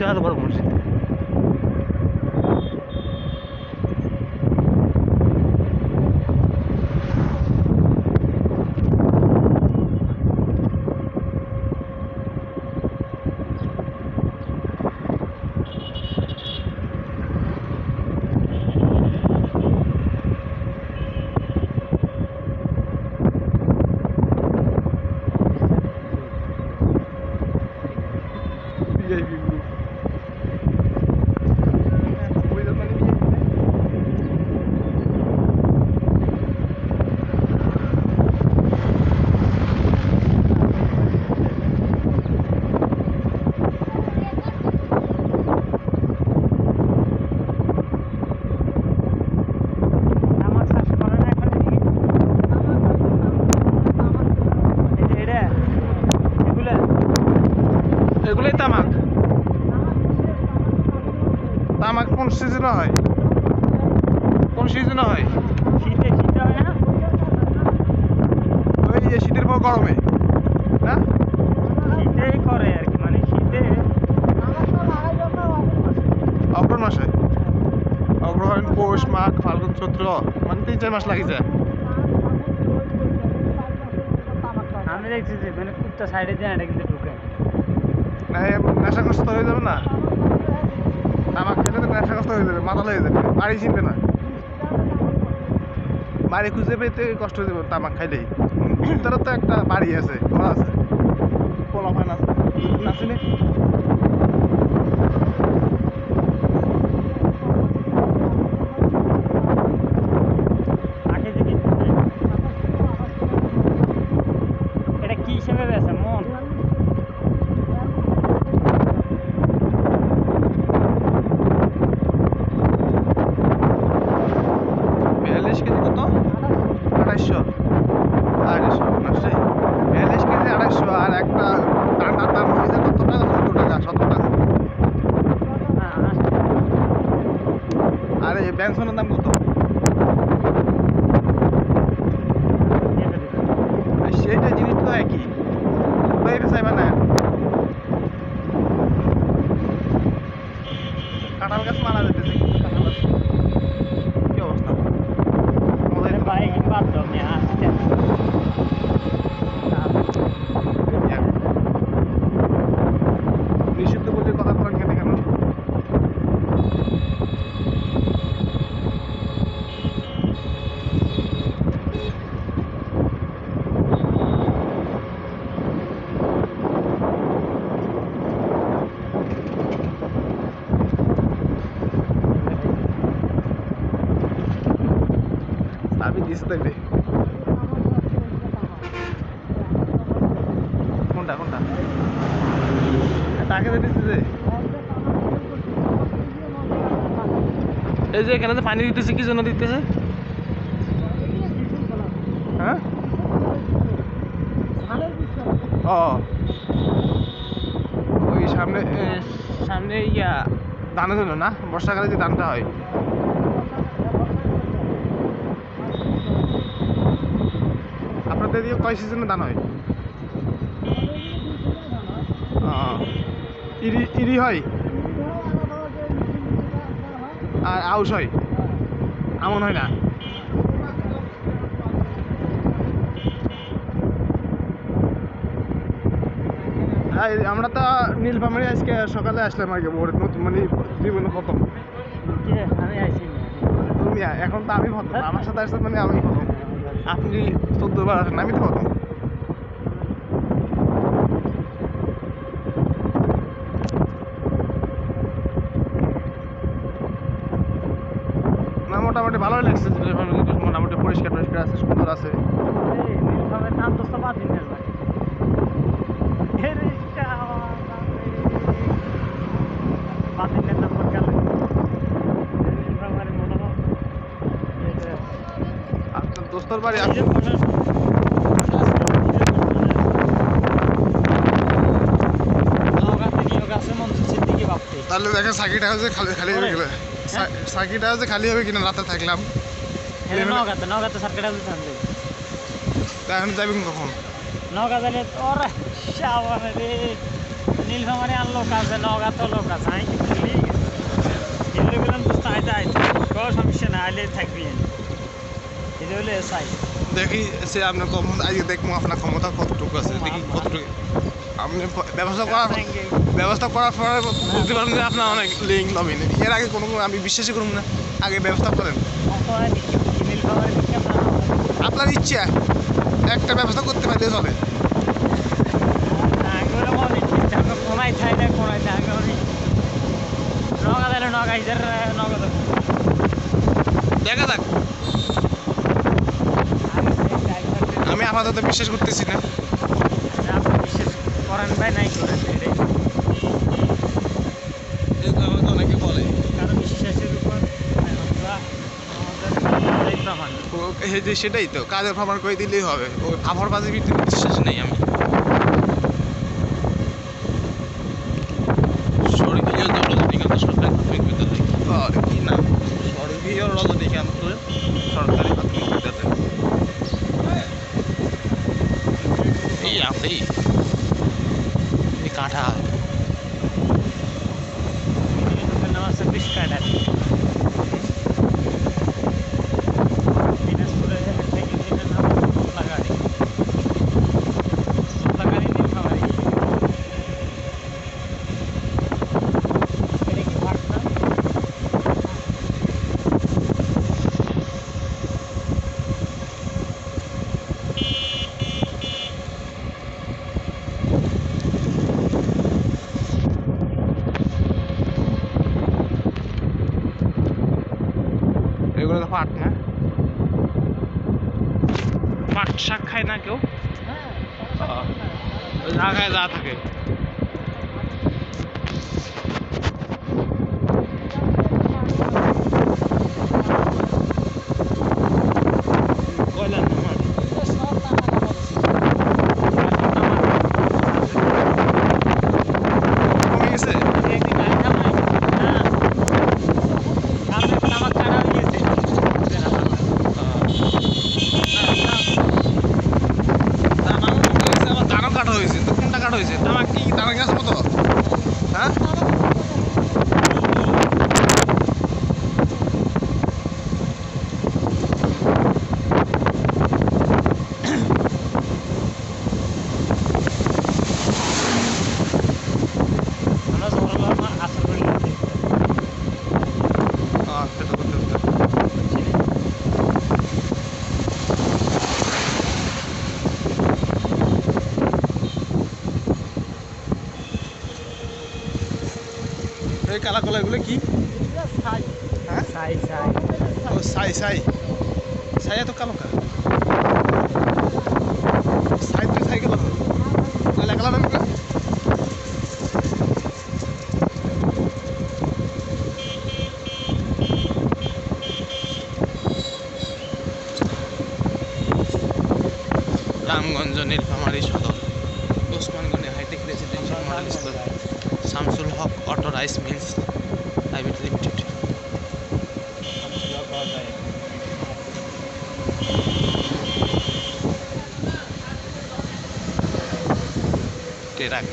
বিশাল বড় মসজিদ। এগুলোই তামাক। তামাক কোন সিজনে হয়? কোন সিজনে হয়? শীতে হয় না? ওই যে শীতের পর গরমে না? শীতেই করে আর কি, মানে শীতে অগ্রহণ মাসে, অগ্রহণ, পৌষ, মাঘ, ফাল্গুন, চৈত্র, মানে 3-4 মাস লাগে যায়। আমি দেখছি যে মানে কুত্তা সাইডে যায় এটা কিন্তু ঢুকে না নেশাগ্রস্ত হয়ে যাবে না? তামাক খেলে তো নেশাগ্রস্ত হয়ে যাবে, মাথা হয়ে যাবে, বাড়ি চিনবে না, বাড়ি খুঁজে পেতে কষ্ট হয়ে যাবে তামাক খাইলেই। ভিতরে তো একটা বাড়ি আছে, ঘর আছে, পোলাপান আছে, নাচিনে আগে যে কিনতেছে এটা কি হিসেবে বেছে মন? 42 কেজি কত? 2800। আরে সর্বনাশ রে, 42 কেজি 2800। আর একটা টান্ডার দাম হয়েছে কত টাকা? 17 টাকা, 17 টাকা। আর এই বেনসনের দাম কত? সেইটা জিনিস তো একই, চাইবা না। কাঁঠাল গাছ মারা যেতেছে, কাঁঠাল গাছ কি অবস্থা? আমাদের তো বাইক বাদ দাও আমি আসতে নিষিদ্ধ বলে কথা বলেন কেন? কেন আমি দিছি তাইলে কোনটা কোনটা তাকে দিচ্ছি যে এই যে এখানে যে পানি দিতেছে, কি জন্য দিতেছে? হ্যাঁ, ও ওই সামনে সামনে ইয়া ধানের জন্য না? বর্ষাকালে যে ধানটা হয়। আপনাদের দিয়ে কয় সিজনে ধান হয়? ইরি ইরি হয় আর আউশ হয়, আমন হয় না? আমরা তো নীলফামারী আজকে সকালে আসলাম আর কি, মানে জীবনে প্রথম। আমি আইছি তুমি এখন তো আমি প্রথম, আমার সাথে আসছে মানে আমি প্রথম। আপনি 14 বার আসেন, আমি তো প্রথম। না মোটামুটি ভালোই লাগছে, মোটামুটি পরিষ্কার টরিষ্কার আছে, সুন্দর আছে। নাম তো সবাই দিনের ভাই বাতিলের নাম্বার গেল আপনার দোস্তর বাড়ি আছে? তাহলে দেখেন সাকিটা হচ্ছে খালি খালি হয়ে গেলে, সাকিটা হচ্ছে খালি হবে কিনা রাতে থাকলাম। নগাতে সার্কেট আছে তা এখন যাবেন কখন? নগা দিলে ওরা সাবান রে নীলফামারী আর লোক আছে, নওগাঁতেও লোক আছে। আমি কি বলি এলে গেলাম তো চাইতে আইতে কোনো সমস্যা না, আইলে থাকবি এটা হলে চাই। দেখি সে আপনার ক্ষমতা আজকে দেখবো আপনার ক্ষমতা কতটুকু আছে, দেখি কতটুকু আপনি ব্যবস্থা করার পরে বুঝতে পারবেন যে আপনার অনেক লিঙ্ক নবীন। এর আগে কোনো আমি বিশ্বাসই করুন না, আগে ব্যবস্থা করেন। নীলফামারী কেমন আপনার ইচ্ছা একটা ব্যবস্থা করতে পারলে চলে। কোনাই থাই না কোনাই থাই নগা দিলে নগা ইজার নগা দেবো। দেখা যাক, আমি আপাতত বিশ্বাস করতেছি না। আপনি বিশ্বাস করেন ভাই নাই করেন এটাই অনেকে বলে কারো বিশ্বাসের উপর আমাদের প্রমাণ। এই যে সেটাই তো কাজের প্রমাণ করে দিলেই হবে, ওই ফাফর বাজে ভিত্তিতে বিশ্বাস নেই আমি। স্বর্গীয় রজনীকান্ত সরকারি প্রাথমিক বিদ্যালয়, আরে কি নাম, স্বর্গীয় রজনীকান্ত সরকারি প্রাথমিক বিদ্যালয়। এই আপনি এই কাঁঠা নাম আছে বিশ কাটার দিনাজপুরে একটা ইউনিয়নের নাম সোতলাগাড়ি। সোতলাগাড়ি নীলফামারী এটা কি ভাটনা? এগুলো তো পাট না, পাট শাক খায় না কেউ, যা খায় যা থাকে। কয়লার নামার কমে গেছে। একদিন গাড়ি থামাই না সামনে তামাক কাটা দিয়েছে দানও কাটা হয়েছে, তো কোনটা কাটা হয়েছে? তামাক কি তামাক গাছ মতো? হ্যাঁ, আমরা সরল আমার আসল করে সেটা করতে হতে। এই কালা কলা এগুলো কি? হ্যাঁ, সাই সাই ও সাই সাই সাই, এত কালো কা সাই, তুই সাই গেল কালা কালা নাম কা? রামগঞ্জ নীলফামারী সদর, ওসমানগঞ্জে hitech residential model school, Shamsul Haq auto rice mills private limited. টেরাক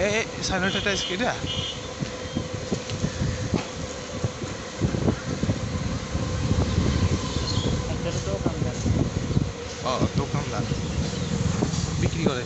এ স্যানিটাইজ কিটা? একটা দোকানদার ও দোকানদার বিক্রি করে।